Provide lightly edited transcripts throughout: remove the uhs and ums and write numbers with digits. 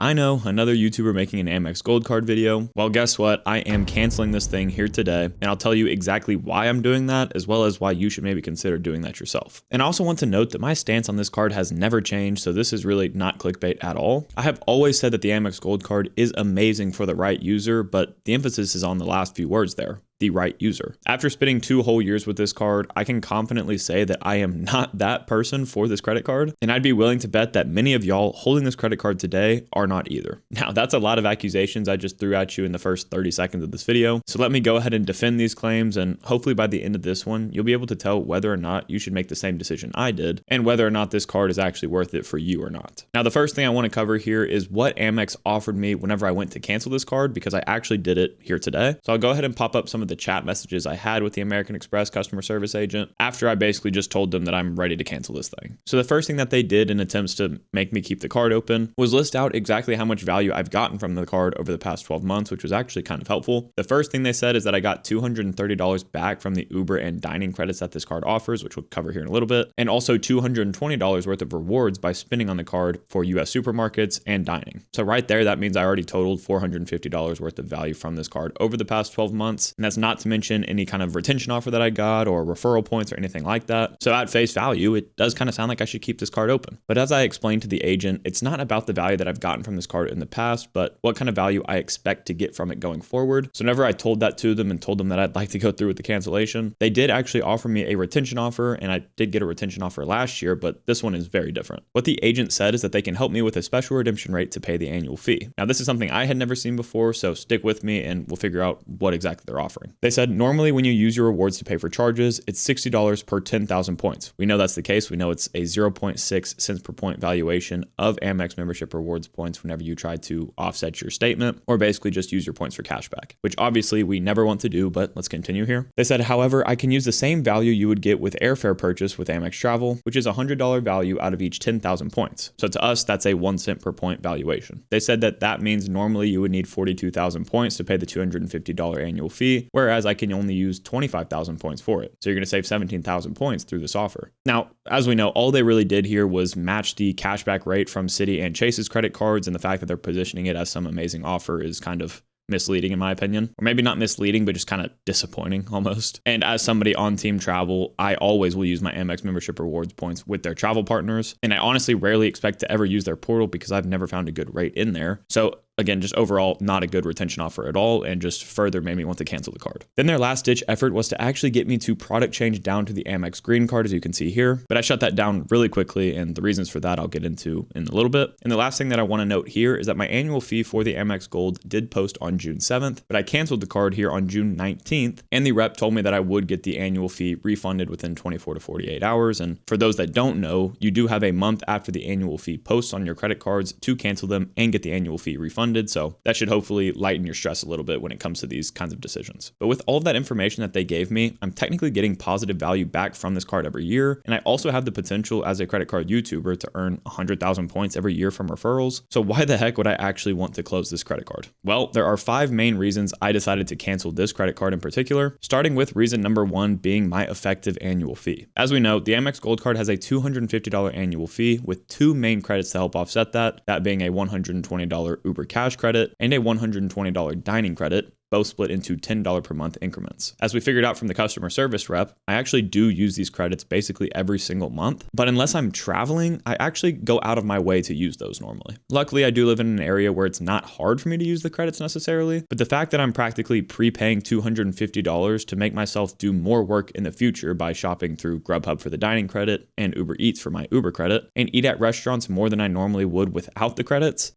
I know, another YouTuber making an Amex Gold card video. Well, guess what? I am canceling this thing here today, and I'll tell you exactly why I'm doing that, as well as why you should maybe consider doing that yourself. And I also want to note that my stance on this card has never changed, so this is really not clickbait at all. I have always said that the Amex Gold card is amazing for the right user, but the emphasis is on the last few words there. The right user. After spending 2 whole years with this card, I can confidently say that I am not that person for this credit card, and I'd be willing to bet that many of y'all holding this credit card today are not either. Now, that's a lot of accusations I just threw at you in the first 30 seconds of this video, so let me go ahead and defend these claims, and hopefully by the end of this one, you'll be able to tell whether or not you should make the same decision I did, and whether or not this card is actually worth it for you or not. Now, the first thing I want to cover here is what Amex offered me whenever I went to cancel this card, because I actually did it here today. So I'll go ahead and pop up some of the chat messages I had with the American Express customer service agent after I basically just told them that I'm ready to cancel this thing. So the first thing that they did in attempts to make me keep the card open was list out exactly how much value I've gotten from the card over the past 12 months, which was actually kind of helpful. The first thing they said is that I got $230 back from the Uber and dining credits that this card offers, which we'll cover here in a little bit, and also $220 worth of rewards by spending on the card for US supermarkets and dining. So right there, that means I already totaled $450 worth of value from this card over the past 12 months. And that's not to mention any kind of retention offer that I got or referral points or anything like that. So at face value, it does kind of sound like I should keep this card open. But as I explained to the agent, it's not about the value that I've gotten from this card in the past, but what kind of value I expect to get from it going forward. So whenever I told that to them and told them that I'd like to go through with the cancellation, they did actually offer me a retention offer, and I did get a retention offer last year, but this one is very different. What the agent said is that they can help me with a special redemption rate to pay the annual fee. Now, this is something I had never seen before, so stick with me and we'll figure out what exactly they're offering. They said, normally when you use your rewards to pay for charges, it's $60 per 10,000 points. We know that's the case. We know it's a 0.6 cents per point valuation of Amex membership rewards points whenever you try to offset your statement or basically just use your points for cashback, which obviously we never want to do, but let's continue here. They said, however, I can use the same value you would get with airfare purchase with Amex Travel, which is a $100 value out of each 10,000 points. So to us, that's a 1 cent per point valuation. They said that that means normally you would need 42,000 points to pay the $250 annual fee, whereas I can only use 25,000 points for it. So you're going to save 17,000 points through this offer. Now, as we know, all they really did here was match the cashback rate from Citi and Chase's credit cards, and the fact that they're positioning it as some amazing offer is kind of misleading in my opinion, or maybe not misleading, but just kind of disappointing almost. And as somebody on team travel, I always will use my Amex membership rewards points with their travel partners. And I honestly rarely expect to ever use their portal because I've never found a good rate in there. So again, just overall, not a good retention offer at all, and just further made me want to cancel the card. Then their last ditch effort was to actually get me to product change down to the Amex Green card, as you can see here, but I shut that down really quickly, and the reasons for that I'll get into in a little bit. And the last thing that I want to note here is that my annual fee for the Amex Gold did post on June 7th, but I canceled the card here on June 19th, and the rep told me that I would get the annual fee refunded within 24 to 48 hours. And for those that don't know, you do have a month after the annual fee posts on your credit cards to cancel them and get the annual fee refunded. So that should hopefully lighten your stress a little bit when it comes to these kinds of decisions. But with all of that information that they gave me, I'm technically getting positive value back from this card every year. And I also have the potential as a credit card YouTuber to earn 100,000 points every year from referrals. So why the heck would I actually want to close this credit card? Well, there are 5 main reasons I decided to cancel this credit card in particular, starting with reason number 1 being my effective annual fee. As we know, the Amex Gold card has a $250 annual fee with 2 main credits to help offset that being a $120 Uber cash credit and a $120 dining credit, both split into $10 per month increments. As we figured out from the customer service rep, I actually do use these credits basically every single month, but unless I'm traveling, I actually go out of my way to use those normally. Luckily, I do live in an area where it's not hard for me to use the credits necessarily, but the fact that I'm practically prepaying $250 to make myself do more work in the future by shopping through Grubhub for the dining credit and Uber Eats for my Uber credit, and eat at restaurants more than I normally would without the credits,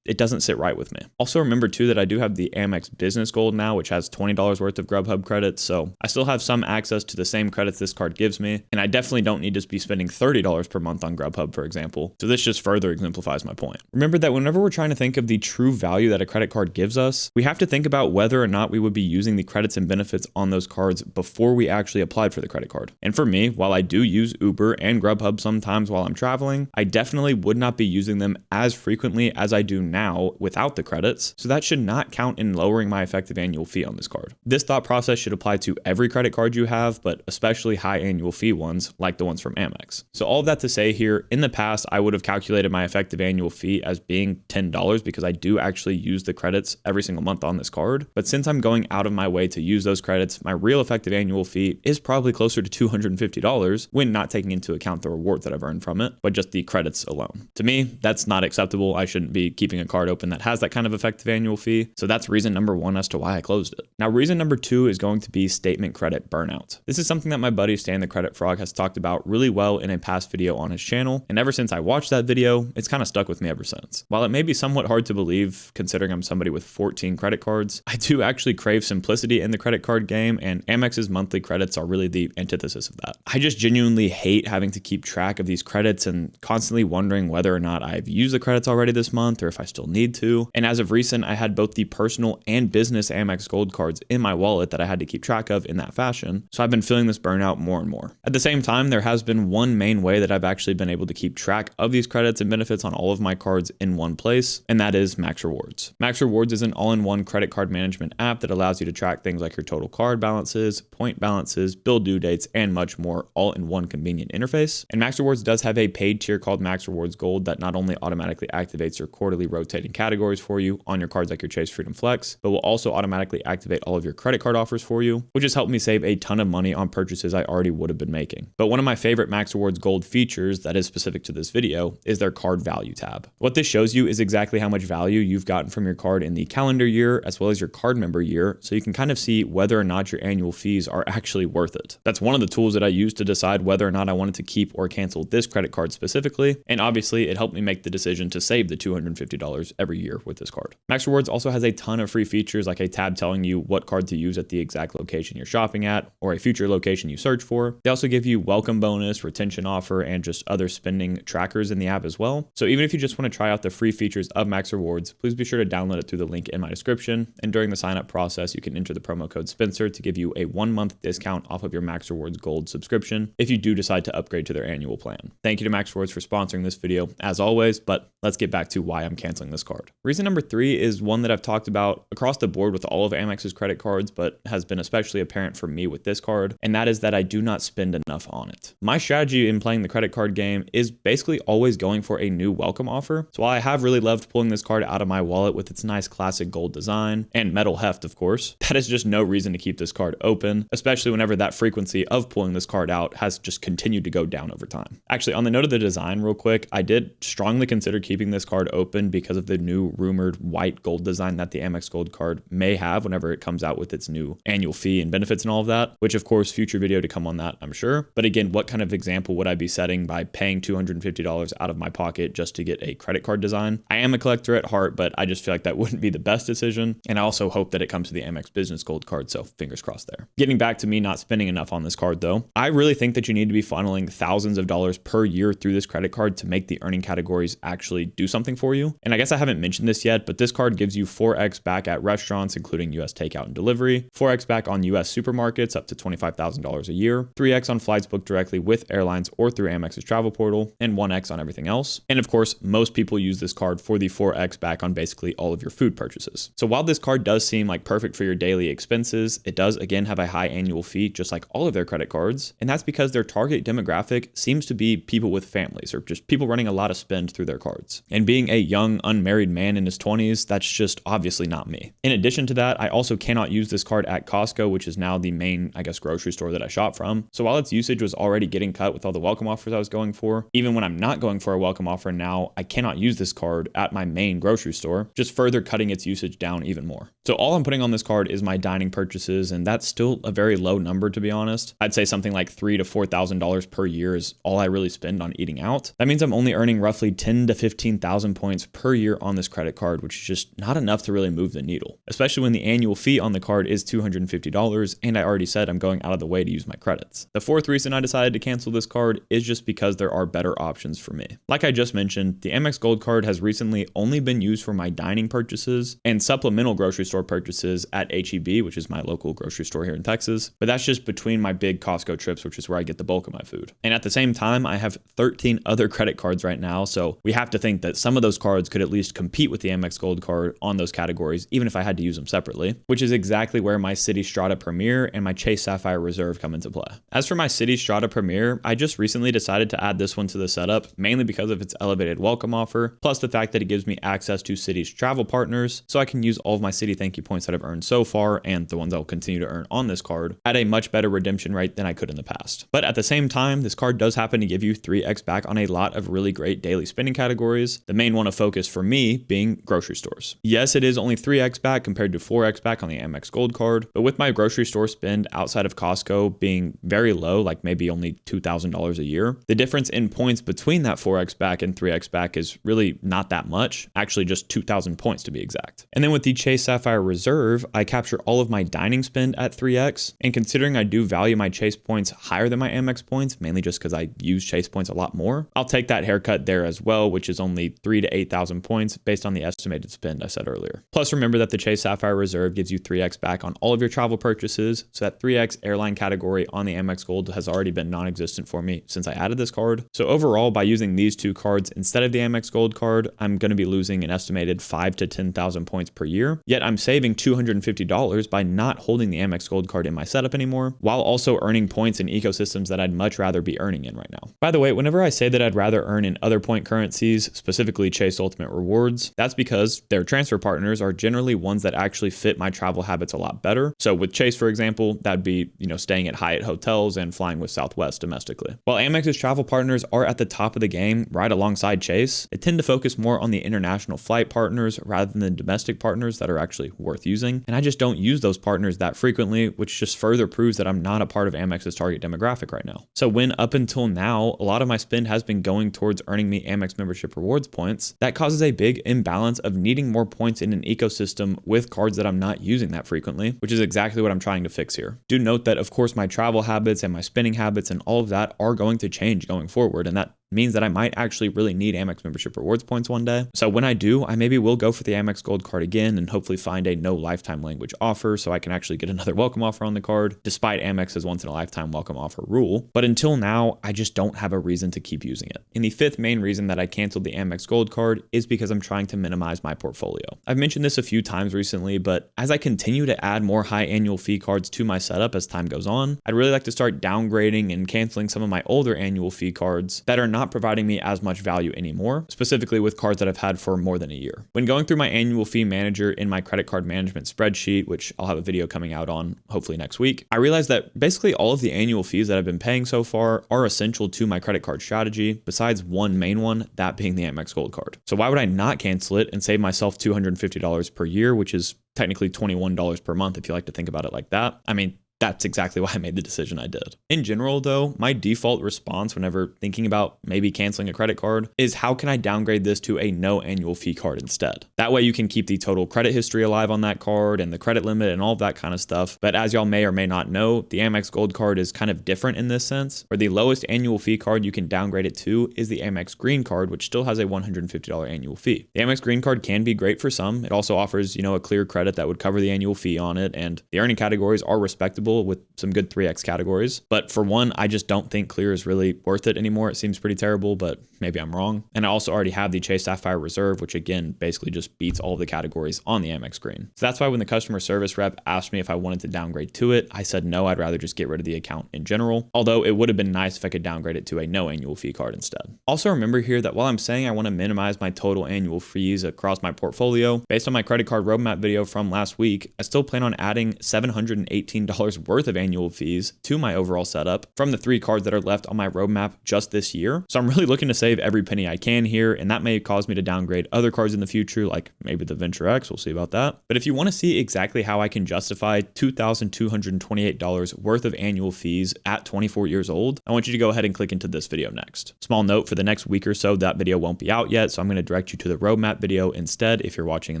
it doesn't sit right with me. Also remember too that I do have the Amex Business Gold now, which has $20 worth of Grubhub credits. So I still have some access to the same credits this card gives me. And I definitely don't need to be spending $30 per month on Grubhub, for example. So this just further exemplifies my point. Remember that whenever we're trying to think of the true value that a credit card gives us, we have to think about whether or not we would be using the credits and benefits on those cards before we actually applied for the credit card. And for me, while I do use Uber and Grubhub sometimes while I'm traveling, I definitely would not be using them as frequently as I do now now without the credits, so that should not count in lowering my effective annual fee on this card. This thought process should apply to every credit card you have, but especially high annual fee ones like the ones from Amex. So all of that to say here, in the past, I would have calculated my effective annual fee as being $10 because I do actually use the credits every single month on this card. But since I'm going out of my way to use those credits, my real effective annual fee is probably closer to $250 when not taking into account the rewards that I've earned from it, but just the credits alone. To me, that's not acceptable. I shouldn't be keeping a card open that has that kind of effective annual fee. So that's reason number one as to why I closed it. Now, reason number two is going to be statement credit burnout. This is something that my buddy Stan the Credit Frog has talked about really well in a past video on his channel. And ever since I watched that video, it's kind of stuck with me ever since. While it may be somewhat hard to believe considering I'm somebody with 14 credit cards, I do actually crave simplicity in the credit card game, and Amex's monthly credits are really the antithesis of that. I just genuinely hate having to keep track of these credits and constantly wondering whether or not I've used the credits already this month or if I still need to. And as of recent, I had both the personal and business Amex Gold cards in my wallet that I had to keep track of in that fashion. So I've been feeling this burnout more and more. At the same time, there has been one main way that I've actually been able to keep track of these credits and benefits on all of my cards in one place, and that is Max Rewards. Max Rewards is an all-in-one credit card management app that allows you to track things like your total card balances, point balances, bill due dates, and much more, all in one convenient interface. And Max Rewards does have a paid tier called Max Rewards Gold that not only automatically activates your quarterly rotating categories for you on your cards like your Chase Freedom Flex, but will also automatically activate all of your credit card offers for you, which has helped me save a ton of money on purchases I already would have been making. But one of my favorite Max Rewards Gold features that is specific to this video is their card value tab. What this shows you is exactly how much value you've gotten from your card in the calendar year as well as your card member year, so you can kind of see whether or not your annual fees are actually worth it. That's one of the tools that I use to decide whether or not I wanted to keep or cancel this credit card specifically, and obviously it helped me make the decision to save the $250 every year with this card. Max Rewards also has a ton of free features like a tab telling you what card to use at the exact location you're shopping at or a future location you search for. They also give you welcome bonus, retention offer, and just other spending trackers in the app as well. So even if you just want to try out the free features of Max Rewards, please be sure to download it through the link in my description. And during the sign up process, you can enter the promo code Spencer to give you a 1-month discount off of your Max Rewards Gold subscription if you do decide to upgrade to their annual plan. Thank you to Max Rewards for sponsoring this video as always, but let's get back to why I'm canceling this card. Reason number 3 is one that I've talked about across the board with all of Amex's credit cards, but has been especially apparent for me with this card, and that is that I do not spend enough on it. My strategy in playing the credit card game is basically always going for a new welcome offer. So while I have really loved pulling this card out of my wallet with its nice classic gold design and metal heft, of course, that is just no reason to keep this card open, especially whenever that frequency of pulling this card out has just continued to go down over time. Actually, on the note of the design real quick, I did strongly consider keeping this card open because of the new rumored white gold design that the Amex Gold card may have whenever it comes out with its new annual fee and benefits and all of that, which of course, future video to come on that, I'm sure. But again, what kind of example would I be setting by paying $250 out of my pocket just to get a credit card design? I am a collector at heart, but I just feel like that wouldn't be the best decision. And I also hope that it comes to the Amex Business Gold card, so fingers crossed there. Getting back to me not spending enough on this card though, I really think that you need to be funneling thousands of dollars per year through this credit card to make the earning categories actually do something for you. And I guess I haven't mentioned this yet, but this card gives you 4x back at restaurants, including US takeout and delivery, 4x back on US supermarkets up to $25,000 a year, 3x on flights booked directly with airlines or through Amex's travel portal, and 1x on everything else. And of course, most people use this card for the 4x back on basically all of your food purchases. So while this card does seem like perfect for your daily expenses, it does again have a high annual fee, just like all of their credit cards. And that's because their target demographic seems to be people with families or just people running a lot of spend through their cards. And being a young, unmarried man in his 20s, that's just obviously not me. In addition to that, I also cannot use this card at Costco, which is now the main, I guess, grocery store that I shop from. So while its usage was already getting cut with all the welcome offers I was going for, even when I'm not going for a welcome offer now, I cannot use this card at my main grocery store, just further cutting its usage down even more. So all I'm putting on this card is my dining purchases, and that's still a very low number, to be honest. I'd say something like $3,000 to $4,000 per year is all I really spend on eating out. That means I'm only earning roughly 10 to 15,000 points per year on this credit card, which is just not enough to really move the needle, especially when the annual fee on the card is $250, and I already said I'm going out of the way to use my credits. The fourth reason I decided to cancel this card is just because there are better options for me. Like I just mentioned, the Amex Gold card has recently only been used for my dining purchases and supplemental grocery store purchases at H-E-B, which is my local grocery store here in Texas, but that's just between my big Costco trips, which is where I get the bulk of my food. And at the same time, I have 13 other credit cards right now, so we have to think that some of those cards could at at least compete with the Amex Gold card on those categories, even if I had to use them separately, which is exactly where my Citi Strata Premier and my Chase Sapphire Reserve come into play. As for my Citi Strata Premier, I just recently decided to add this one to the setup, mainly because of its elevated welcome offer, plus the fact that it gives me access to Citi's travel partners, so I can use all of my Citi thank you points that I've earned so far, and the ones I'll continue to earn on this card, at a much better redemption rate than I could in the past. But at the same time, this card does happen to give you 3x back on a lot of really great daily spending categories, the main one of focus for me being grocery stores. Yes, it is only 3x back compared to 4x back on the Amex Gold card, but with my grocery store spend outside of Costco being very low, like maybe only $2,000 a year, the difference in points between that 4x back and 3x back is really not that much, actually just 2,000 points to be exact. And then with the Chase Sapphire Reserve, I capture all of my dining spend at 3x, and considering I do value my Chase points higher than my Amex points, mainly just because I use Chase points a lot more, I'll take that haircut there as well, which is only 3,000 to 8,000 points based on the estimated spend I said earlier. Plus remember that the Chase Sapphire Reserve gives you 3x back on all of your travel purchases, so that 3x airline category on the Amex Gold has already been non-existent for me since I added this card. So overall, by using these two cards instead of the Amex Gold card, I'm going to be losing an estimated 5,000 to 10,000 points per year, yet I'm saving $250 by not holding the Amex Gold card in my setup anymore, while also earning points in ecosystems that I'd much rather be earning in right now. By the way, whenever I say that I'd rather earn in other point currencies, specifically Chase Ultimate Rewards, that's because their transfer partners are generally ones that actually fit my travel habits a lot better. So with Chase, for example, that'd be, staying at Hyatt hotels and flying with Southwest domestically. While Amex's travel partners are at the top of the game right alongside Chase, they tend to focus more on the international flight partners rather than the domestic partners that are actually worth using. And I just don't use those partners that frequently, which just further proves that I'm not a part of Amex's target demographic right now. So when up until now, a lot of my spend has been going towards earning me Amex membership rewards points, that causes a big imbalance of needing more points in an ecosystem with cards that I'm not using that frequently, which is exactly what I'm trying to fix here. Do note that, of course, my travel habits and my spending habits and all of that are going to change going forward, and that means that I might actually really need Amex membership rewards points one day. So when I do, I maybe will go for the Amex Gold card again and hopefully find a no lifetime language offer so I can actually get another welcome offer on the card, despite Amex's once in a lifetime welcome offer rule. But until now, I just don't have a reason to keep using it. And the fifth main reason that I canceled the Amex Gold card is because I'm trying to minimize my portfolio. I've mentioned this a few times recently, but as I continue to add more high annual fee cards to my setup as time goes on, I'd really like to start downgrading and canceling some of my older annual fee cards that are not providing me as much value anymore, specifically with cards that I've had for more than a year. When going through my annual fee manager in my credit card management spreadsheet, which I'll have a video coming out on hopefully next week, I realized that basically all of the annual fees that I've been paying so far are essential to my credit card strategy, besides one main one, that being the Amex Gold card. So why would I not cancel it and save myself $250 per year, which is technically $21 per month if you like to think about it like that? I mean, that's exactly why I made the decision I did. In general, though, my default response whenever thinking about maybe canceling a credit card is how can I downgrade this to a no annual fee card instead? That way you can keep the total credit history alive on that card and the credit limit and all of that kind of stuff. But as y'all may or may not know, the Amex Gold card is kind of different in this sense, where the lowest annual fee card you can downgrade it to is the Amex Green card, which still has a $150 annual fee. The Amex Green card can be great for some. It also offers, a clear credit that would cover the annual fee on it, and the earning categories are respectable with some good 3x categories. But for one, I just don't think clear is really worth it anymore. It seems pretty terrible, but maybe I'm wrong. And I also already have the Chase Sapphire Reserve, which again, basically just beats all of the categories on the Amex Green. So that's why when the customer service rep asked me if I wanted to downgrade to it, I said no, I'd rather just get rid of the account in general. Although it would have been nice if I could downgrade it to a no annual fee card instead. Also remember here that while I'm saying I want to minimize my total annual fees across my portfolio, based on my credit card roadmap video from last week, I still plan on adding $718 worth of annual fees to my overall setup from the 3 cards that are left on my roadmap just this year. So I'm really looking to save every penny I can here, and that may cause me to downgrade other cards in the future, like maybe the Venture X, we'll see about that. But if you want to see exactly how I can justify $2,228 worth of annual fees at 24 years old, I want you to go ahead and click into this video next. Small note, for the next week or so, that video won't be out yet, so I'm going to direct you to the roadmap video instead if you're watching in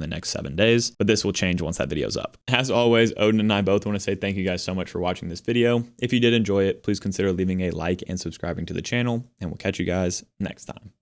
the next 7 days, but this will change once that video's up. As always, Odin and I both want to say thank you guys so much for watching this video. If you did enjoy it, please consider leaving a like and subscribing to the channel, and we'll catch you guys next time.